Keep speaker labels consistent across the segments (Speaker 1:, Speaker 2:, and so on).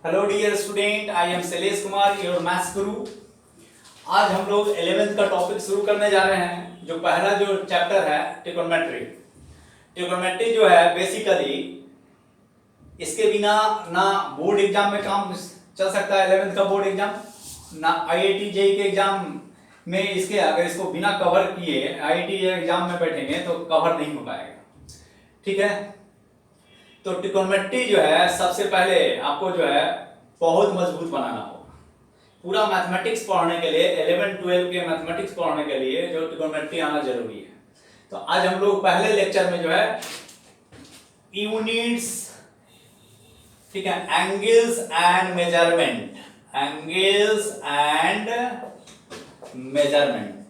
Speaker 1: Hello dear student, I am Shailesh Kumar, your maths guru. आज हम लोग 11th का टॉपिक शुरू करने जा रहे हैं। जो पहला जो चैप्टर है ट्रिग्नोमेट्री। ट्रिग्नोमेट्री जो है बेसिकली इसके बिना ना बोर्ड एग्जाम में काम चल सकता है। 11th का बोर्ड एग्जाम ना IIT जेईई के एग्जाम में इसके अगर इसको बिना कवर किए IIT एग्जाम में बैठेंगे तो कवर नहीं हो पाएगा। ठीक है, तो ट्रिग्नोमेट्री जो है सबसे पहले आपको जो है बहुत मजबूत बनाना होगा। पूरा मैथमेटिक्स पढ़ने के लिए 11-12 के मैथमेटिक्स पढ़ने के लिए जो ट्रिग्नोमेट्री आना जरूरी है। तो आज हम लोग पहले लेक्चर में जो है यूनिट्स, ठीक है, angles and measurement, angles and measurement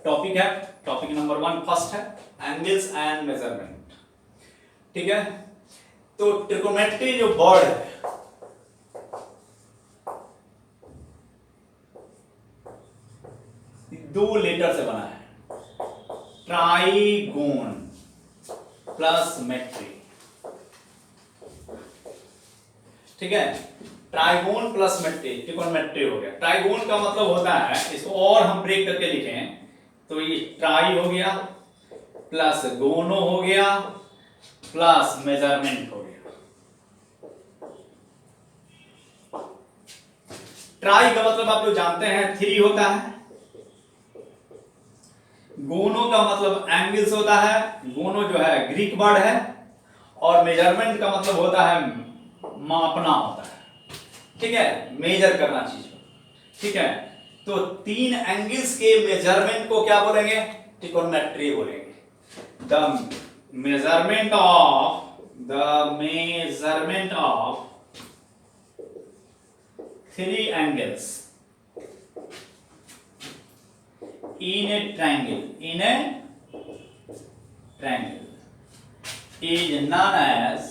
Speaker 1: topic है। टॉपिक नंबर 1 फर्स्ट है एंगल्स एंड मेजरमेंट। ठीक है, तो ट्रिग्नोमेट्री जो वर्ड है दो लेटर से बना है, ट्राइगोन प्लस मेट्री। ठीक है, ट्राइगोन प्लस मेट्री ट्रिग्नोमेट्री हो गया। ट्राइगोन का मतलब होता है, इसको और हम ब्रेक करके लिखें तो ये ट्राई हो गया प्लस गोनो हो गया प्लस मेजरमेंट हो गया। ट्राई का मतलब आप लोग जानते हैं 3 होता है। गोनो का मतलब एंगल्स होता है, गोनो जो है ग्रीक वर्ड है, और मेजरमेंट का मतलब होता है मापना होता है। ठीक है, मेजर करना चीज को। ठीक है, तो 3 एंगल्स के मेजरमेंट को क्या बोलेंगे? ट्रिग्नोमेट्री बोलेंगे। The measurement of 3 angles in a triangle is known as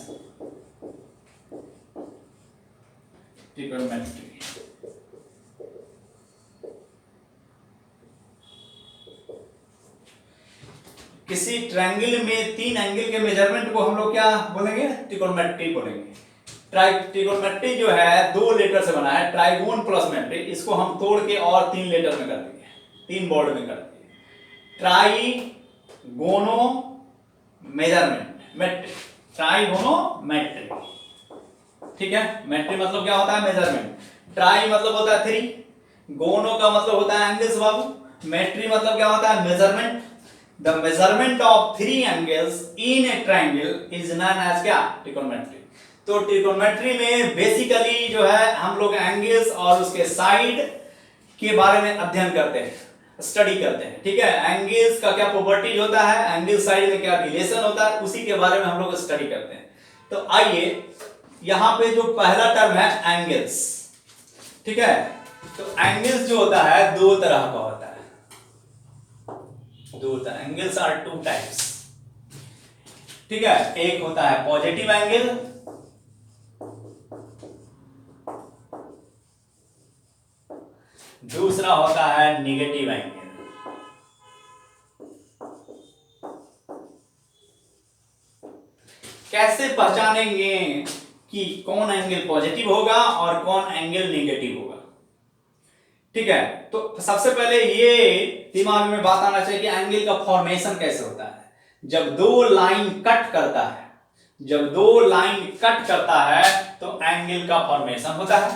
Speaker 1: trigonometry। किसी ट्रायंगल में 3 एंगल के मेजरमेंट को हम लोग क्या बोलेंगे? ट्रिग्नोमेट्री बोलेंगे। ट्रिग्नोमेट्री जो है 2 लेटर से बना है, ट्राइगोन प्लस मेट्री। इसको हम तोड़ के और 3 लेटर में कर देंगे, 3 वर्ड में कर देंगे। ट्राइगोनो मेजरमेंट मेट्री, ट्राइगोनोमेट्री। ठीक है, मेट्री मतलब क्या होता है? मेजरमेंट। ट्राई मतलब होता है 3, गोनो का मतलब होता है एंगल्स बाबू, मेट्री मतलब क्या होता है? Measurement. The measurement of 3 angles in a triangle is known as क्या? ट्रिग्नोमेट्री। तो ट्रिग्नोमेट्री में बेसिकली जो है हम लोग एंगल्स और उसके साइड के बारे में अध्ययन करते हैं, स्टडी करते हैं। ठीक है, एंगल्स का क्या प्रॉपर्टीज होता है, एंगल साइड में क्या रिलेशन होता है, उसी के बारे में हम लोग स्टडी करते हैं। तो आइए, यहां पे जो पहला टर्म है एंगल्स। ठीक है, तो एंगल्स जो होता है 2 तरह का होता है। Angles are 2 types. ठीक है, एक होता है पॉजिटिव एंगल, दूसरा होता है नेगेटिव एंगल। कैसे पहचानेंगे कि कौन एंगल पॉजिटिव होगा और कौन एंगल नेगेटिव होगा? ठीक है, तो सबसे पहले ये दिमाग में बात आना चाहिए कि एंगल का फॉर्मेशन कैसे होता है। जब 2 लाइन कट करता है, जब 2 लाइन कट करता है तो एंगल का फॉर्मेशन होता है।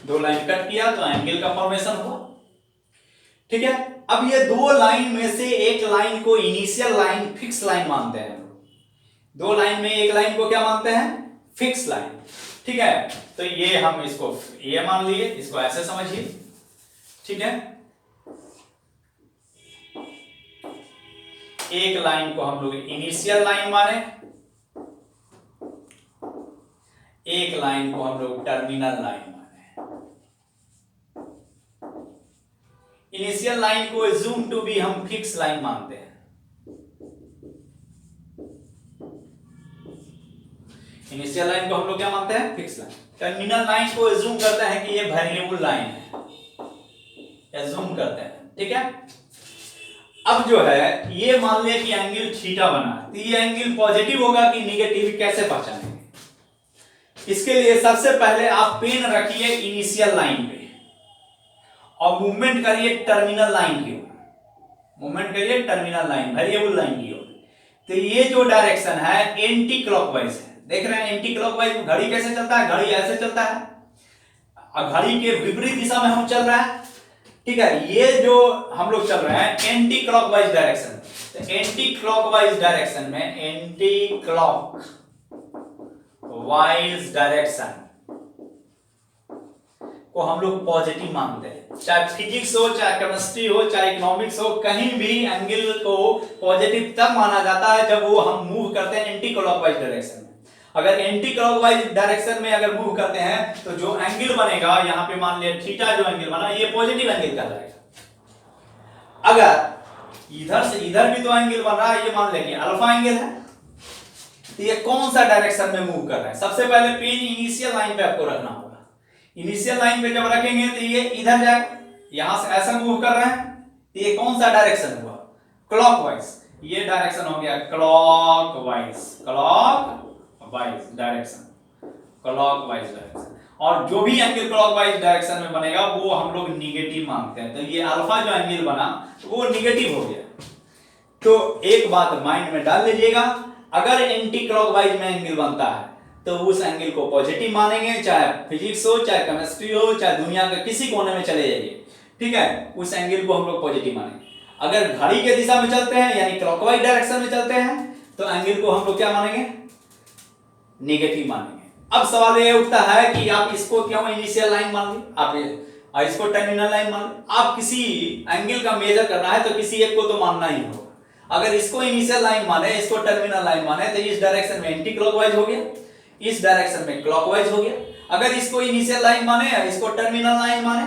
Speaker 1: 2 लाइन कट किया तो एंगल का फॉर्मेशन हुआ। ठीक है, अब ये 2 लाइन में से एक लाइन को इनिशियल लाइन, फिक्स लाइन मानते हैं। 2 लाइन में एक लाइन को क्या मानते हैं? Fix line. ठीक है, तो ये हम इसको ये मान लिए, इसको ऐसे समझिए। ठीक है, एक लाइन को हम लोग इनिशियल लाइन माने, एक लाइन को हम लोग टर्मिनल लाइन माने। इनिशियल लाइन को assume टू बी हम फिक्स लाइन मानते हैं। इनिशियल लाइन को हम लोग क्या मानते हैं? Fix line. टर्मिनल लाइन को assume करते हैं कि ये वेरिएबल लाइन है, assume करते हैं। ठीक है, अब जो है ये मान लिया कि एंगल थीटा बना है, तो ये एंगल पॉजिटिव होगा कि निगेटिव, कैसे पहचानेंगे? इसके लिए सबसे पहले आप पेन रखिए इनिशियल लाइन पे और मूवमेंट करिए टर्मिनल लाइन की ओर, मूवमेंट करिए टर्मिनल लाइन, वेरिएबल लाइन की ओर। तो ये जो डायरेक्शन है एंटी क्लॉकवाइज है, देख रहे हैं एंटी क्लॉकवाइज। घड़ी कैसे चलता है? घड़ी ऐसे चलता है, घड़ी के विपरीत दिशा में हम चल रहा है, ठीक है। ये जो हम लोग चल रहे हैं एंटी क्लॉकवाइज डायरेक्शन, तो एंटी क्लॉकवाइज डायरेक्शन में, एंटी क्लॉकवाइज डायरेक्शन को हम लोग पॉजिटिव मानते हैं। चाहे फिजिक्स हो, चाहे केमिस्ट्री हो, चाहे इकोनॉमिक्स हो, कहीं भी एंगल को पॉजिटिव तब माना जाता है जब वो हम मूव करते हैं एंटी क्लॉकवाइज डायरेक्शन में। अगर एंटी क्लॉकवाइज डायरेक्शन में अगर मूव करते हैं तो जो एंगल बनेगा, यहां पे मान लिया थीटा जो एंगल बना, ये पॉजिटिव एंगल कहलाएगा। अगर इधर से इधर भी तो एंगल बन रहा है, ये मान लेंगे अल्फा एंगल है, तो ये कौन सा डायरेक्शन में मूव कर रहा है? सबसे पहले पेन इनिशियल लाइन पे आपको रखना होगा। इनिशियल लाइन पे जब रखेंगे तो ये इधर जाएगा, यहां से ऐसा मूव कर रहा है, तो ये कौन सा डायरेक्शन हुआ? क्लॉकवाइज। ये डायरेक्शन हो गया clockwise, clockwise direction, clockwise direction. और जो भी एंगल क्लॉकवाइज डायरेक्शन में बनेगा वो हम लोग निगेटिव मानते हैं। तो ये अल्फा जो एंगल बना वो निगेटिव हो गया। तो एक बात माइंड में डाल लीजिएगा, अगर एंटी क्लॉकवाइज में एंगल बनता है तो उस एंगल को पॉजिटिव मानेंगे, चाहे फिजिक्स हो, चाहे केमिस्ट्री हो, चाहे दुनिया के किसी कोने में चले जाइए, ठीक है, उस एंगल को हम लोग पॉजिटिव मानेंगे। अगर घड़ी के दिशा में चलते हैं यानी क्लॉकवाइज डायरेक्शन में चलते हैं तो एंगल को हम लोग क्या मानेंगे? निगेटिव मानेंगे। अब सवाल ये उठता है कि आप इसको क्यों इनिशियल लाइन मान ली, आप इसको टर्मिनल लाइन मान ली। आप किसी एंगल का मेजर करना है तो किसी एक को तो मानना ही होगा। अगर इसको इनिशियल लाइन माने, इसको टर्मिनल लाइन माने, तो इस डायरेक्शन में एंटी क्लॉकवाइज हो गया, इस डायरेक्शन में क्लॉकवाइज हो गया। अगर इसको इनिशियल लाइन माने, इसको टर्मिनल लाइन माने,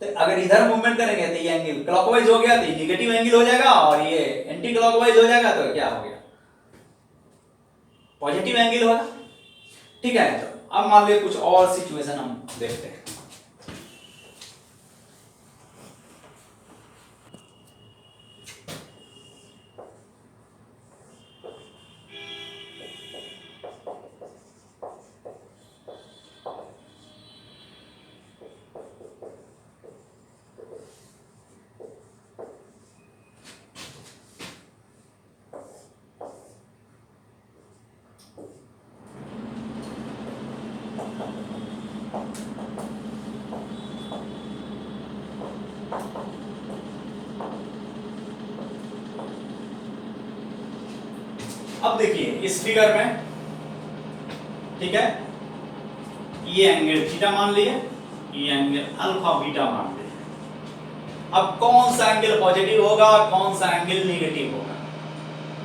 Speaker 1: तो अगर इधर मूवमेंट करेंगे तो ये एंगल क्लॉकवाइज हो गया, तो ये निगेटिव एंगल हो जाएगा, और ये एंटी क्लॉकवाइज हो जाएगा तो क्या हो गया? पॉजिटिव एंगल होगा, ठीक है। तो अब मान लीजिए कुछ और सिचुएशन हम देखते हैं। अब देखिए इस फिगर में, ठीक है, ये एंगल थीटा मान लिए, ये एंगल अल्फा बीटा मान लिए। अब कौन सा एंगल पॉजिटिव होगा, कौन सा एंगल निगेटिव होगा?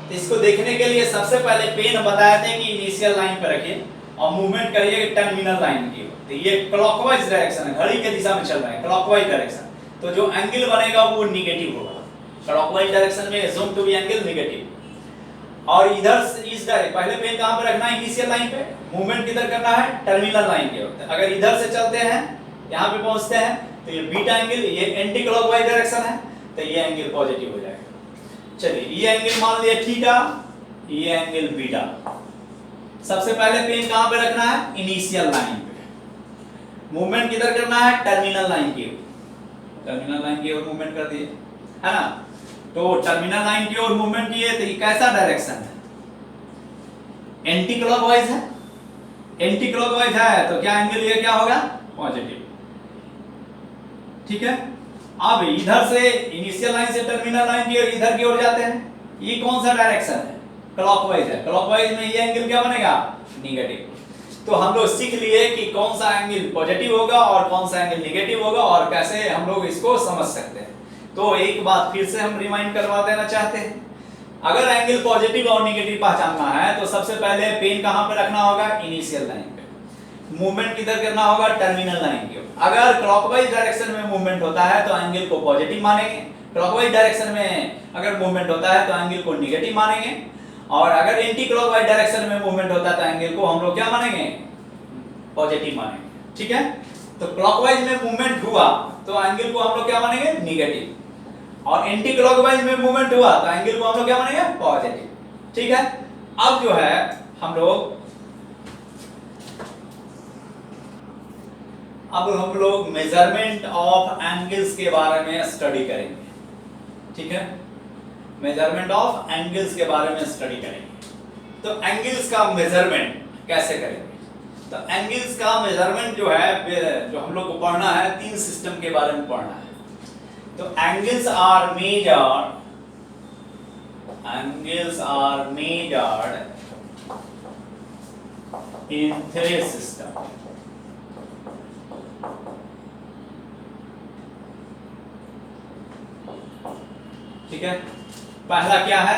Speaker 1: तो इसको देखने के लिए सबसे पहले पेन बताया था कि इनिशियल लाइन पे रखिए और मूवमेंट करिए टर्मिनल लाइन की। तो ये क्लॉकवाइज डायरेक्शन है, घड़ी के दिशा में चल रहा है, क्लॉकवाइज डायरेक्शन, तो जो एंगल बनेगा वो निगेटिव होगा। क्लॉकवाइज डायरेक्शन में assume to be angle negative. और इधर से इस डायरेक्शन, पहले पेन कहां पे रखना है? इनिशियल लाइन पे। मूवमेंट किधर करना है? टर्मिनल लाइन के ओर। अगर इधर से चलते हैं, यहां पे पहुंचते हैं, तो ये बीटा एंगल, ये एंटी क्लॉकवाइज डायरेक्शन है, तो ये एंगल पॉजिटिव हो जाएगा। चलिए ये एंगल मान लिया थीटा, ये एंगल बीटा। सबसे पहले पेन कहां पे रखना है? इनिशियल लाइन पे। मूवमेंट किधर करना है? टर्मिनल लाइन की ओर। टर्मिनल लाइन की ओर मूवमेंट कर दिए, है ना। तो टर्मिनल लाइन की ओर मूवमेंट किए, तो ये कैसा डायरेक्शन है? एंटी क्लॉकवाइज है। एंटी क्लॉकवाइज है तो क्या एंगल ये क्या होगा? पॉजिटिव, ठीक है। अब इधर से इनिशियल लाइन से टर्मिनल लाइन की ओर, इधर की ओर जाते हैं, ये कौन सा डायरेक्शन है? क्लॉकवाइज है। क्लॉकवाइज में ये एंगल क्या बनेगा? निगेटिव। तो हम लोग सीख लिए कि कौन सा एंगल पॉजिटिव होगा और कौन सा एंगल निगेटिव होगा और कैसे हम लोग इसको समझ सकते हैं। तो एक बात फिर से हम रिमाइंड करवा देना चाहते हैं, अगर एंगल पॉजिटिव और निगेटिव पहचानना है तो सबसे पहले पेन कहां पे रखना होगा? इनिशियल लाइन पे। मूवमेंट किधर करना होगा? टर्मिनल लाइन की ओर। अगर क्लॉकवाइज डायरेक्शन में मूवमेंट होता है तो एंगल को पॉजिटिव मानेंगे, क्लॉकवाइज डायरेक्शन में अगर मूवमेंट होता है तो एंगल को निगेटिव मानेंगे, और अगर एंटी क्लॉकवाइज डायरेक्शन में मूवमेंट होता है तो एंगल को हम लोग क्या मानेंगे? पॉजिटिव मानेंगे, ठीक है। तो क्लॉकवाइज में मूवमेंट हुआ तो एंगल को हम लोग क्या मानेंगे? निगेटिव। और एंटी क्लॉकवाइज में मूवमेंट हुआ तो एंगल को हम लोग क्या मानेंगे, पॉजिटिव। ठीक है, अब जो है हम लोग मेजरमेंट ऑफ एंगल्स के बारे में स्टडी करेंगे। ठीक है, मेजरमेंट ऑफ एंगल्स के बारे में स्टडी करेंगे। तो एंगल्स का मेजरमेंट कैसे करेंगे? तो एंगल्स का मेजरमेंट जो है, जो हम लोग को पढ़ना है, 3 सिस्टम के बारे में पढ़ना है। तो angles are measured in 3 system. ठीक है, पहला क्या है,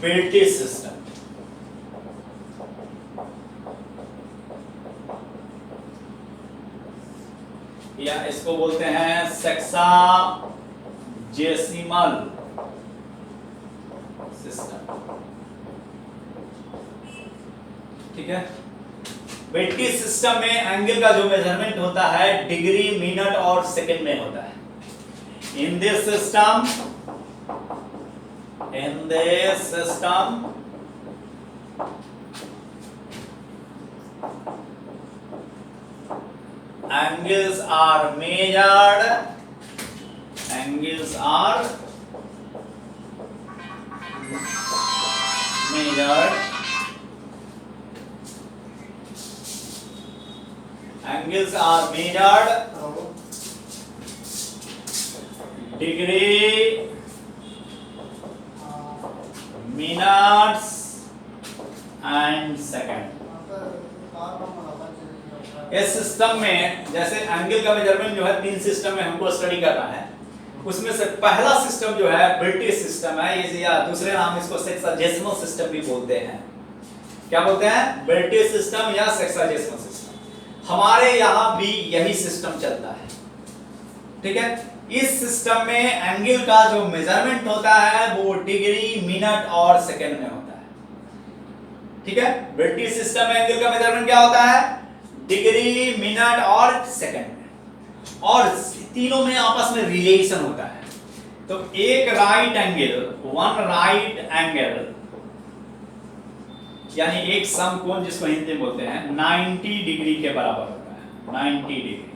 Speaker 1: ब्रिटिश सिस्टम, या इसको बोलते हैं सेक्साजेसिमल सिस्टम। ठीक है, ब्रिटिश सिस्टम में एंगल का जो मेजरमेंट होता है डिग्री, मिनट और सेकंड में होता है। In this system, angles are measured degree, minutes and second। इस सिस्टम में जैसे एंगल का मेजरमेंट जो है 3 सिस्टम में हमको स्टडी करना है, उसमें से पहला सिस्टम जो है ब्रिटिश सिस्टम है, ये या दूसरे नाम इसको सेक्साजेसिमल सिस्टम भी बोलते हैं। क्या बोलते हैं? ब्रिटिश सिस्टम या सेक्साजेसिमल सिस्टम। हमारे यहाँ भी यही सिस्टम चलता है। ठीक है, इस सिस्टम में एंगल का जो मेजरमेंट होता है वो डिग्री, मिनट और सेकंड में होता है। ठीक है, ब्रिटिश सिस्टम में एंगल का मेजरमेंट क्या होता है? डिग्री, मिनट और सेकंड में, और तीनों में आपस में रिलेशन होता है। तो एक राइट एंगल यानी एक समकोण, जिसको हिंदी में बोलते हैं, 90 डिग्री के बराबर होता है। 90 डिग्री।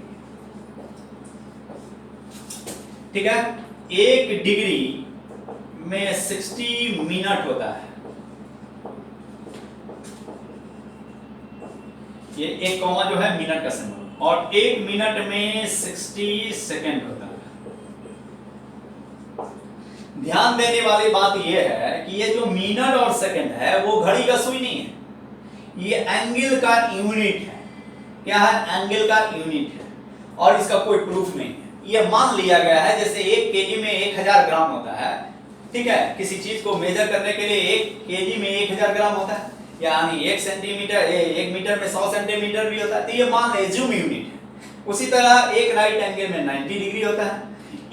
Speaker 1: ठीक है, एक डिग्री में 60 मिनट होता है। ये एक कॉमा जो है मिनट का सिंबल, और एक मिनट में 60 सेकंड होता है। ध्यान देने वाली बात यह है कि ये जो मिनट और सेकंड है वो घड़ी का सुई नहीं है, ये एंगल का यूनिट है। क्या है? एंगल का यूनिट है, और इसका कोई प्रूफ नहीं है। ये मान लिया गया है जैसे 1 केजी में 1000 ग्राम होता है। ठीक है, किसी चीज को मेजर करने के लिए 1 केजी में 1000 ग्राम होता है, यानी 1 सेंटीमीटर 1 मीटर में 100 सेंटीमीटर भी होता है। तो ये मान ले एज्यूम यूनिट है। उसी तरह एक राइट एंगल में 90 डिग्री होता है,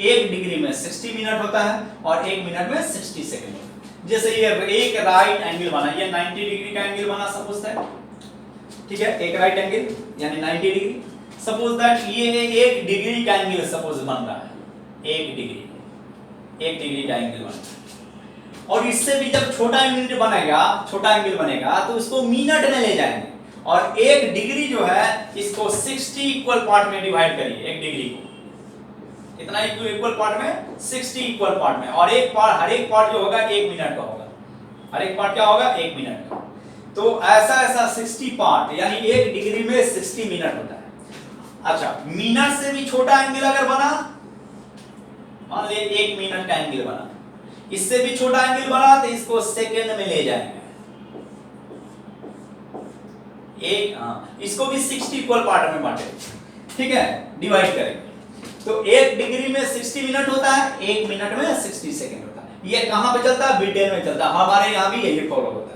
Speaker 1: 1 डिग्री में 60 मिनट होता है, और 1 मिनट में 60 सेकंड होता है। जैसे ये एक राइट एंगल बना, ये 90 डिग्री का एंगल बना सपोज दैट। ठीक है, एक राइट एंगल यानी 90 डिग्री। सपोज दैट ये 1 डिग्री का एंगल सपोज बन रहा है, 1 डिग्री का एंगल बन रहा है। और इससे भी जब छोटा एंगल बनेगा तो उसको मिनट में ले जाएंगे, और 1 डिग्री जो है इसको 60 इक्वल पार्ट में डिवाइड करिए। 1 डिग्री को इतना इक्वल पार्ट में 60 इक्वल पार्ट में, और हर एक पार्ट जो होगा 1 मिनट का होगा। हर एक पार्ट क्या होगा? 1 मिनट का। तो ऐसा 60 पार्ट, यानी 1 डिग्री में 60 मिनट होता है। अच्छा, मिनट से भी छोटा एंगल अगर बना, मान ले 1 मिनट का एंगल बना, इससे भी छोटा एंगल बना तो इसको सेकंड में ले जाएंगे। इसको भी 60 इक्वल पार्ट में बांटे। ठीक है, डिवाइड करेंगे। तो 1 डिग्री में 60 मिनट होता है, 1 मिनट में 60 सेकंड होता है। ये कहां पे चलता है? ब्रिटेन में चलता है। हमारे यहां भी यही फॉलो होता है।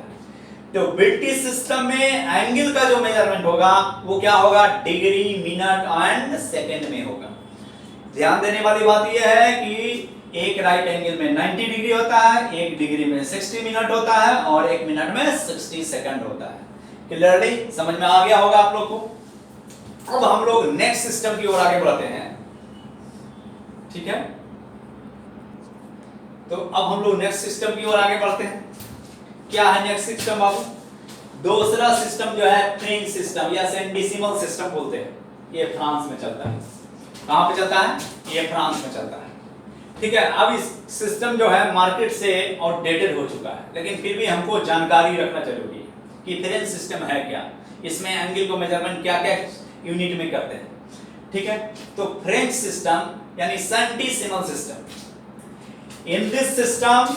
Speaker 1: तो ब्रिटिश सिस्टम में एंगल का जो मेजरमेंट होगा वो क्या होगा? डिग्री, मिनट एंड सेकंड में होगा। ध्यान देने वाली बात यह है कि एक राइट एंगल में 90 डिग्री होता है, 1 डिग्री में 60 मिनट होता है, और 1 मिनट में 60 सेकंड होता है। क्लियरली समझ में आ गया होगा आप लोग को। अब हम लोग नेक्स्ट सिस्टम की ओर आगे बढ़ते हैं। ठीक है, तो अब हम लोग नेक्स्ट सिस्टम की ओर आगे बढ़ते हैं। क्या है नेक्स्ट सिस्टम बाबू? दूसरा सिस्टम जो है फ्रेंच सिस्टम या सेंडिसिमल सिस्टम बोलते हैं। ये फ्रांस में चलता है। कहां पे चलता है? ये फ्रांस में चलता है। ठीक है, अब इस सिस्टम जो है मार्केट से आउटडेटेड हो चुका है, लेकिन फिर भी हमको जानकारी रखना जरूरी है कि फ्रेंच सिस्टम है क्या, इसमें एंगल को मेजरमेंट क्या क्या यूनिट में करते हैं। ठीक है, तो फ्रेंच सिस्टम यानी centesimal system. In this system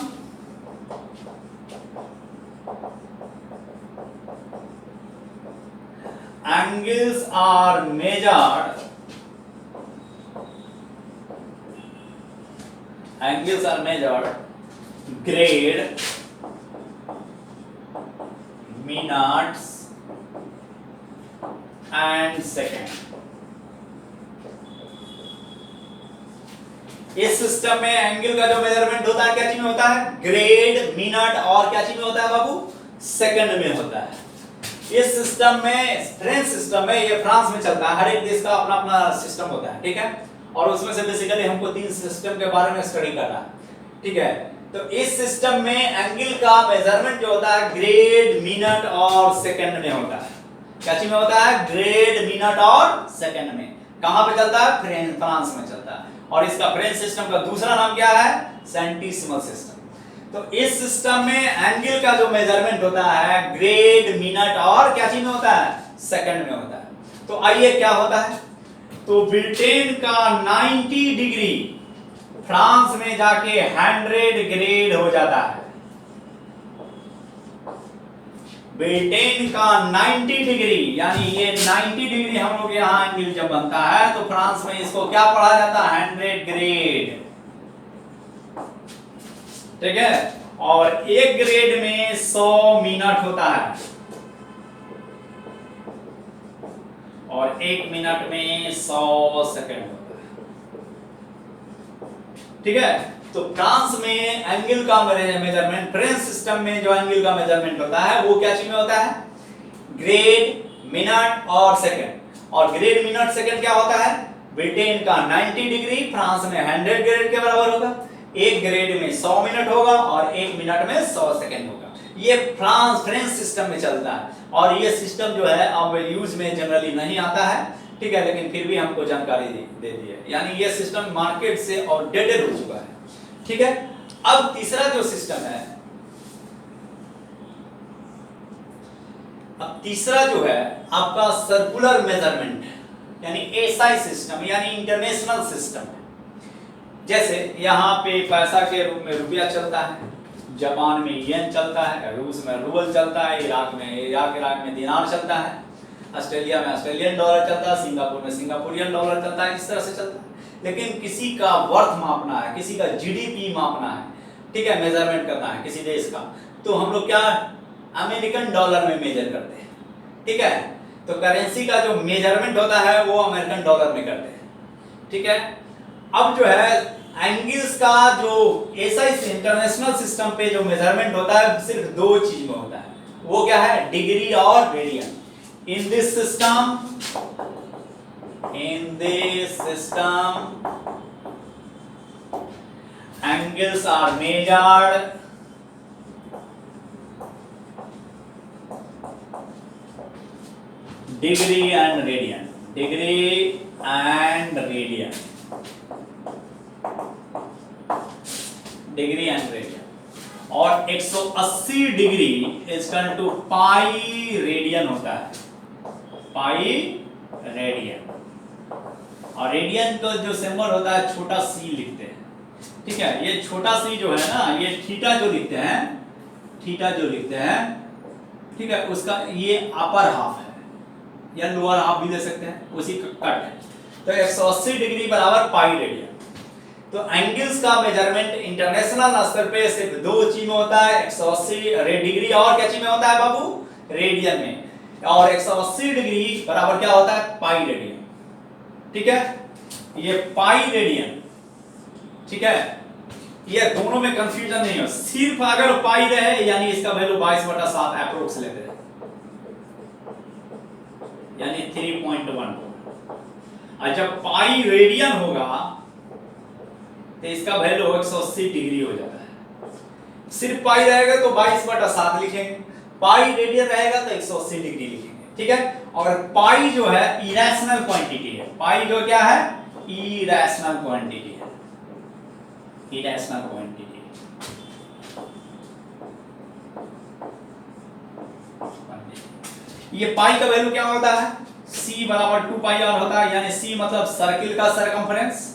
Speaker 1: angles are measured grade, minutes and second। इस सिस्टम में एंगल का जो मेजरमेंट होता है क्या चीज में होता है? ग्रेड, मिनट और क्या चीज में होता है बाबू? सेकंड में होता है। इस सिस्टम में, फ्रेंच सिस्टम में, ये फ्रांस में चलता है। हर एक देश का अपना अपना सिस्टम होता है। ठीक है, और उसमें से बेसिकली हमको 3 सिस्टम के बारे में स्टडी करना है। ठीक है, तो इस सिस्टम में एंगल का मेजरमेंट जो होता है ग्रेड, मिनट और सेकंड में होता है। क्या चीज में होता है? ग्रेड, मिनट और सेकंड में। कहां पे चलता है? फ्रांस में चलता है। और इसका फ्रेंच सिस्टम का दूसरा नाम क्या है? सेंटिसिमल सिस्टम। तो इस सिस्टम में एंगल का जो मेजरमेंट होता है ग्रेड, मिनट और क्या चीज में होता है? सेकंड में होता है। तो आइए क्या होता है, तो ब्रिटेन का 90 डिग्री फ्रांस में जाके 100 ग्रेड हो जाता है। ब्रिटेन का 90 डिग्री यानी ये 90 डिग्री हम लोग यहाँ एंगल जब बनता है तो फ्रांस में इसको क्या पढ़ा जाता है? 100 ग्रेड। ठीक है, और एक ग्रेड में 100 मिनट होता है और एक मिनट में 100 सेकंड होता है। ठीक है, तो फ्रांस में एंगल का मेजरमेंट, फ्रेंच सिस्टम में जो एंगल का मेजरमेंट होता है वो क्या चीज में होता है? ग्रेड, मिनट और सेकंड। और ग्रेड, मिनट, सेकंड क्या होता है? ब्रिटेन का 90 डिग्री फ्रांस में 100 ग्रेड के बराबर होगा। एक ग्रेड में 100 मिनट होगा और एक मिनट में 100 सेकंड होगा। ये फ्रेंच सिस्टम में चलता है और ये सिस्टम जो है अब यूज में जनरली नहीं आता है। ठीक है, लेकिन फिर भी हमको जानकारी दे दी है, यानी ये सिस्टम मार्केट से आउटडेटेड हो चुका है। ठीक है, अब तीसरा जो सिस्टम है, अब तीसरा जो है आपका सर्कुलर मेजरमेंट यानी एसआई सिस्टम यानी इंटरनेशनल सिस्टम। जैसे यहाँ पे पैसा के रूप में रुपया चलता है, जापान में येन चलता है, रूस में रूबल चलता है, इराक में दिनार चलता है, ऑस्ट्रेलिया में ऑस्ट्रेलियन डॉलर चलता है, सिंगापुर में सिंगापुरियन डॉलर चलता है। इस तरह से चलता है। लेकिन किसी का वर्थ मापना है, किसी का जीडीपी मापना है, ठीक है, मेजरमेंट करना है किसी देश का, तो हम लोग क्या अमेरिकन डॉलर में मेजर करते हैं। ठीक है, तो करेंसी का जो मेजरमेंट होता है वो अमेरिकन डॉलर में करते हैं। ठीक है, अब जो है एंगल्स का जो एसआई इंटरनेशनल सिस्टम पे जो मेजरमेंट होता है सिर्फ 2 चीज में होता है। वो क्या है? डिग्री और radian. In this system angles are measured degree and radian, और 180 degree equal to pi radian होता है, पाई रेडियन। और रेडियन का जो सिंबल होता है छोटा सी लिखते हैं। ठीक है, ये छोटा सी जो है ना, ये थीटा जो लिखते हैं, ठीक है, उसका ये अपर हाफ है या लोअर हाफ भी ले सकते हैं, उसी का कट है। तो 180 डिग्री बराबर पाई रेडियन। तो एंगल्स का मेजरमेंट इंटरनेशनल स्तर पे सिर्फ 2 चीज में होता है, 180 डिग्री और क्या चीज में होता है बाबू? रेडियन में। और 180 डिग्री बराबर क्या होता है? Pi radian. ठीक है, ये पाई रेडियन। ठीक है, ये दोनों में कंफ्यूजन नहीं हो, सिर्फ अगर पाई रहे यानी इसका वैल्यू 22/7 अप्रोक्स लेते हैं, यानी 3.1। और जब पाई रेडियन होगा तो इसका वैल्यू 180 डिग्री हो जाता है। सिर्फ पाई रहेगा तो 22/7 लिखेंगे, पाई रेडियन रहेगा तो 180 डिग्री लिखेंगे, ठीक है। और पाई जो है इरेशनल क्वांटिटी है, पाई जो क्या है इरेशनल क्वांटिटी है, इरेशनल क्वांटिटी। ये पाई का वैल्यू क्या होता है, c बराबर 2 पाई r होता है, यानी c मतलब सर्किल का सरकमफ्रेंस,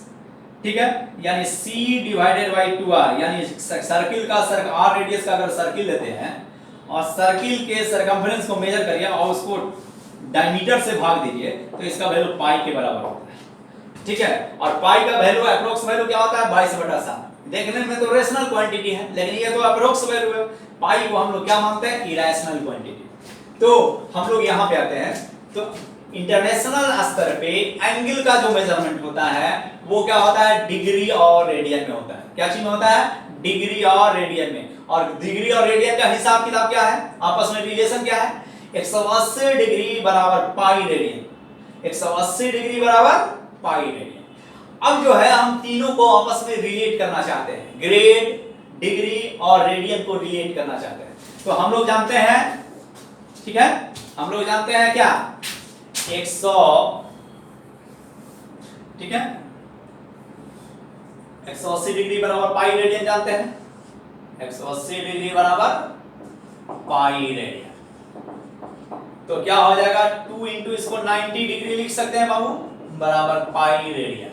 Speaker 1: ठीक है, यानी c डिवाइडेड बाई 2r, यानी सर्किल का r रेडियस का अगर सर्किल लेते हैं और सर्किल के सरकमफ्रेंस को मेजर करिए और उसको डायमीटर से भाग दीजिए तो इसका वैल्यू पाई के बराबर होता है, ठीक है। और पाई का वैल्यू अप्रोक्स वैल्यू क्या होता है 22/7। देखने में तो रेशनल क्वांटिटी है, लेकिन ये तो अप्रोक्स वैल्यू है। पाई को हम लोग क्या मानते हैं इरेशनल क्वांटिटी। तो हम लोग यहाँ पे आते हैं, तो इंटरनेशनल स्तर पे एंगल का जो मेजरमेंट होता है वो क्या होता है डिग्री और रेडियन में होता है। क्या चीज में होता है डिग्री और रेडियन में। और डिग्री और रेडियन का हिसाब किताब क्या है, आपस में रिलेशन क्या है, 180 डिग्री बराबर पाई रेडियन, 180 डिग्री बराबर पाई रेडियन। अब जो है हम तीनों को आपस में रिलेट करना चाहते हैं, ग्रेड, डिग्री और रेडियन को रिलेट करना चाहते हैं। तो हम लोग जानते हैं, ठीक है, हम लोग जानते हैं क्या 100, ठीक है, 180 डिग्री बराबर पाई रेडियन जानते हैं, 180 डिग्री बराबर पाई रेडियन। तो क्या हो जाएगा 2 इंटू इसको 90 डिग्री लिख सकते हैं बाबू, बराबर पाई रेडियन।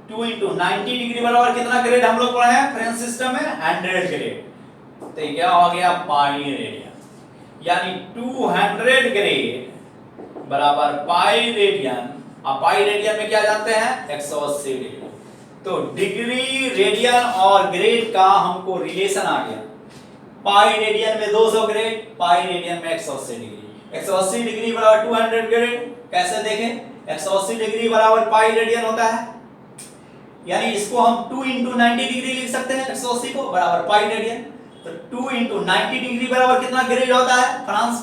Speaker 1: 2 इंटू 90 डिग्री बराबर कितना ग्रेड हम लोग पढ़े हैं फ्रेंच सिस्टम में 100 ग्रेड। तो क्या हो गया पाई रेडियन, यानी 200 ग्रेड बराबर पाई रेडियन। अब पाई रेडियन में क्या जानते हैं 180 डिग्री। तो डिग्री, रेडियन और ग्रेड का हमको रिलेशन आ गया। पाई रेडियन में 200 ग्रेड, पाई रेडियन में 180 डिग्री। 180 डिग्री बराबर 200 ग्रेड, कैसे देखें 180 डिग्री बराबर पाई रेडियन होता है, यानी इसको हम 2 इंटू 90 डिग्री लिख सकते हैं 180 को बराबर पाई रेडियन। तो 2 इंटू 90 डिग्री बराबर कितना ग्रेड होता है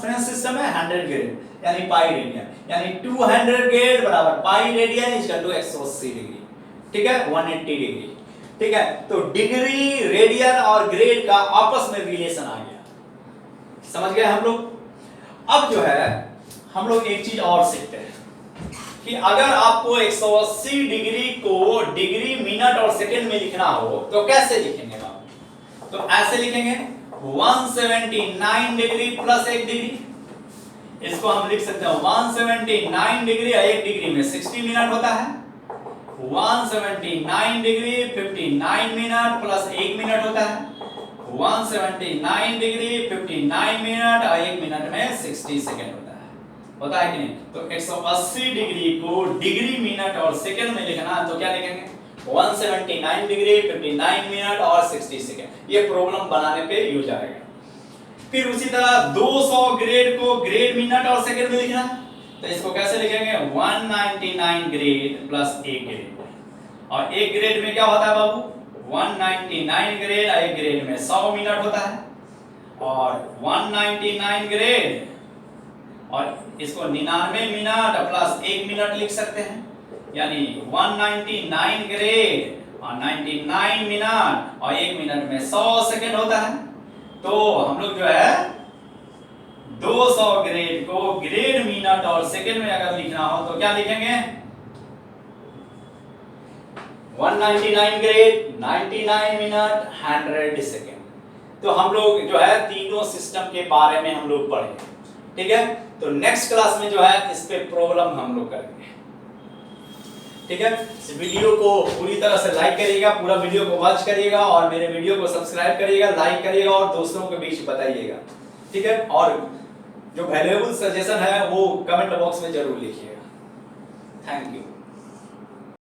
Speaker 1: फ्रेंच सिस्टम में 100 ग्रेड, यानी पाई रेडियन, यानी 200 ग्रेड बराबर pi radian equal to 180 degree, ठीक है, 180 डिग्री, ठीक है। तो डिग्री, रेडियन और ग्रेड का आपस में रिलेशन आ गया, समझ गए हम लोग। अब जो है हम लोग एक चीज और सीखते हैं कि अगर आपको 180 डिग्री को डिग्री, मिनट और सेकंड में लिखना हो तो कैसे लिखेंगे आप, तो ऐसे लिखेंगे 179 डिग्री प्लस 1 डिग्री, इसको हम लिख सकते हैं 179 डिग्री 1 डिग्री में 60 मिनट होता है, 179 डिग्री 59 मिनट प्लस 1 मिनट होता है, 179 डिग्री 59 मिनट और 1 मिनट में 60 सेकंड होता है कि नहीं। तो 180 डिग्री को डिग्री, मिनट और सेकंड में लिखना तो क्या लिखेंगे 179 डिग्री 59 मिनट और 60 सेकंड। ये प्रॉब्लम बनाने पे यूज आएगा। फिर उसी तरह 200 ग्रेड को ग्रेड, मिनट और सेकंड में लिखना, तो इसको कैसे लिखेंगे 199 ग्रेड प्लस 1 ग्रेड। और 1 ग्रेड में क्या होता है बाबू 199 ग्रेड, 1 ग्रेड में 100 मिनट होता है, और 199 ग्रेड और इसको 99 मिनट प्लस 1 मिनट लिख सकते हैं, यानी 199 ग्रेड और 99 मिनट और 1 मिनट में 100 सेकंड होता है। तो हम लोग जो है 200 ग्रेड को ग्रेड, मिनट और सेकंड में अगर लिखना हो तो क्या लिखेंगे 199 ग्रेड, 99 मिनट, 100 सेकंड। तो हम लोग जो है तीनों सिस्टम के बारे में हम लोग पढ़ेंगे, ठीक है। तो नेक्स्ट क्लास में जो है इस पे प्रॉब्लम हम लोग करेंगे, ठीक है। इस वीडियो को पूरी तरह से लाइक करिएगा, पूरा वीडियो को वॉच करिएगा और मेरे वीडियो को सब्सक्राइब करिएगा, लाइक करिएगा और दोस्तों के बीच बताइएगा, ठीक है। और जो वैल्यूएबल सजेशन है वो कमेंट बॉक्स में जरूर लिखिएगा। Thank you.